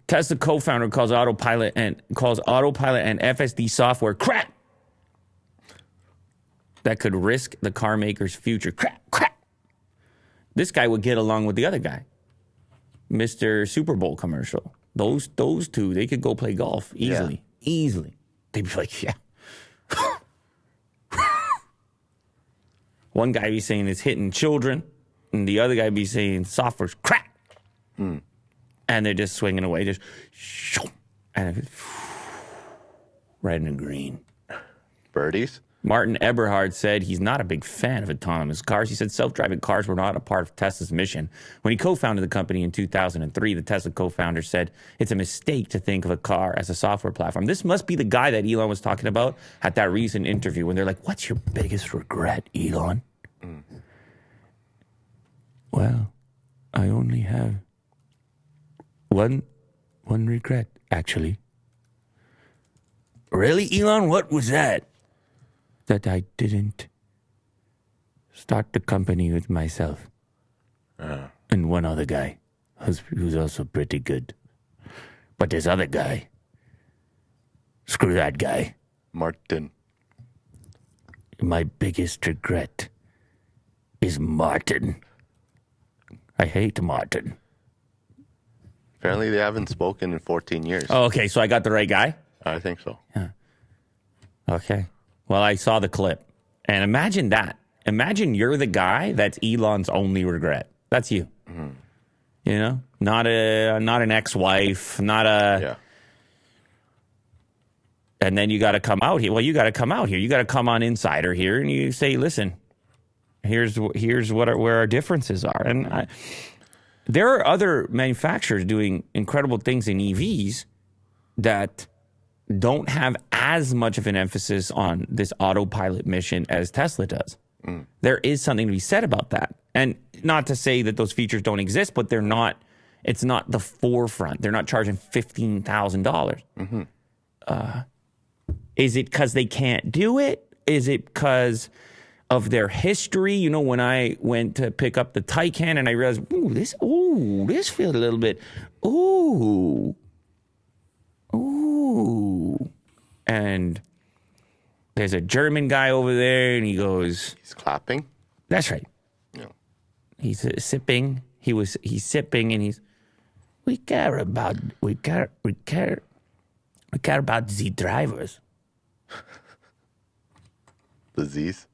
Tesla co-founder calls autopilot and FSD software crap that could risk the car maker's future. Crap. This guy would get along with the other guy, Mr. Super Bowl commercial. Those two, they could go play golf easily. They'd be like, yeah. One guy be saying it's hitting children, and the other guy be saying software's crap. And they're just swinging away, just and right in the green. Birdies? Martin Eberhard said he's not a big fan of autonomous cars. He said self-driving cars were not a part of Tesla's mission. When he co-founded the company in 2003, the Tesla co-founder said it's a mistake to think of a car as a software platform. This must be the guy that Elon was talking about at that recent interview when they're like, what's your biggest regret, Elon? Well, I only have one regret, actually. Really, Elon? What was that? That I didn't start the company with myself and one other guy who's also pretty good. But this other guy, screw that guy. Martin. My biggest regret is Martin. I hate Martin. Apparently they haven't spoken in 14 years. Oh, okay, so I got the right guy? I think so. Yeah. Okay. Well, I saw the clip. And imagine that. Imagine you're the guy that's Elon's only regret. That's you. Mm-hmm. You know? Not an ex-wife, not a... Yeah. And then you got to come out here. Well, you got to come out here. You got to come on Insider here and you say, listen, here's where our differences are. And there are other manufacturers doing incredible things in EVs that don't have as much of an emphasis on this autopilot mission as Tesla does. There is something to be said about that. And not to say that those features don't exist, but it's not the forefront. They're not charging $15,000. Is it because they can't do it? Is it because of their history? You know, when I went to pick up the Taycan and I realized, this feels a little bit, and there's a German guy over there, and he goes... He's clapping? That's right. Yeah. He's sipping. He's sipping, and he's... We care about the drivers. The Z's?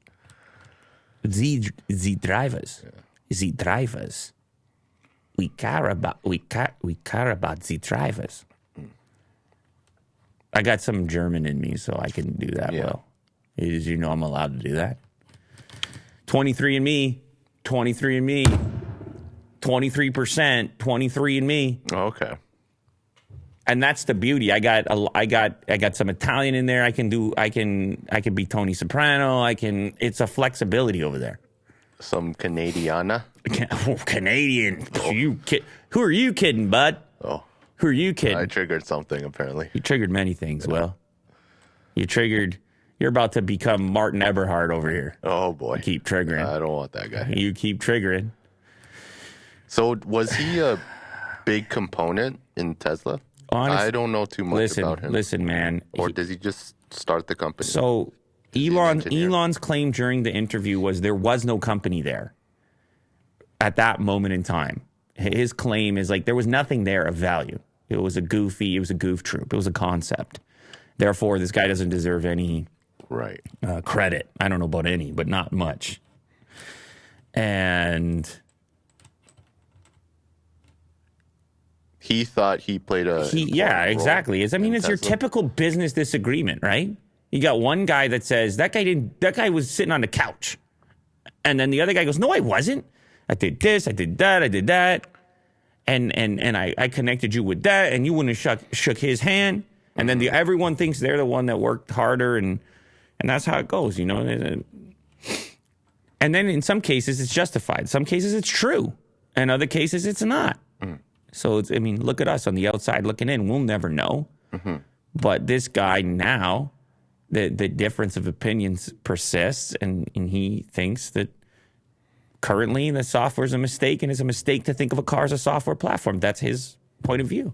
The drivers. Yeah. The drivers. We care about the drivers. I got some German in me, so I can do that well. As you know, I'm allowed to do that. 23andMe, 23%, 23andMe. Oh, okay. And that's the beauty. I got some Italian in there. I can be Tony Soprano. It's a flexibility over there. Some Canadiana. Canadian. Oh. Who are you kidding, bud? Oh. Who are you kidding? I triggered something, apparently. You triggered many things, Will. You're about to become Martin Eberhard over here. Oh, boy. You keep triggering. I don't want that guy. You keep triggering. So was he a big component in Tesla? I don't know too much about him. Listen, man. Or does he just start the company? So Elon's claim during the interview was there was no company there at that moment in time. His claim is like there was nothing there of value. It was a goof troop. It was a concept. Therefore, this guy doesn't deserve any credit. I don't know about any, but not much. And he thought he played a exactly. It's your typical business disagreement, right? You got one guy that says that guy was sitting on the couch, and then the other guy goes, "No, I wasn't. I did this, I did that, and I connected you with that, and you wouldn't have shook his hand." And then everyone thinks they're the one that worked harder, and that's how it goes, you know. And then in some cases it's justified. Some cases it's true, and other cases it's not. So look at us on the outside looking in. We'll never know. But this guy now, the difference of opinions persists, and he thinks that currently the software is a mistake, and it's a mistake to think of a car as a software platform. That's his point of view.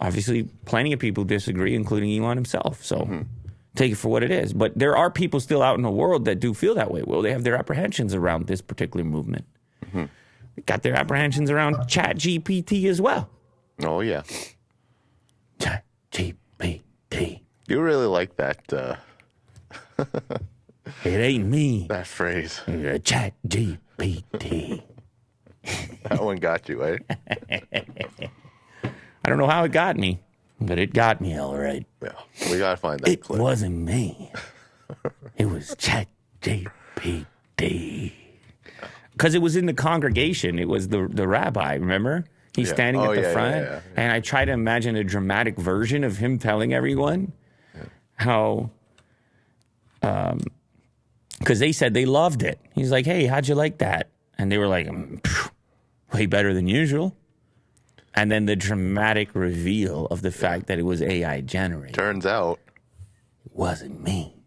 Obviously, plenty of people disagree, including Elon himself. So take it for what it is. But there are people still out in the world that do feel that way. Well, they have their apprehensions around this particular movement. They got their apprehensions around ChatGPT as well. Oh, yeah. ChatGPT. You really like that It ain't me. that phrase. ChatGPT. That one got you, eh? I don't know how it got me, but it got me all right. Yeah, we gotta find that It clip. wasn't me. It was ChatGPT. Because it was in the congregation. It was the rabbi, remember? He's standing at the front. Yeah. And I try to imagine a dramatic version of him telling everyone how... Because they said they loved it. He's like, hey, how'd you like that? And they were like, way better than usual. And then the dramatic reveal of the fact that it was AI generated. Turns out It wasn't me.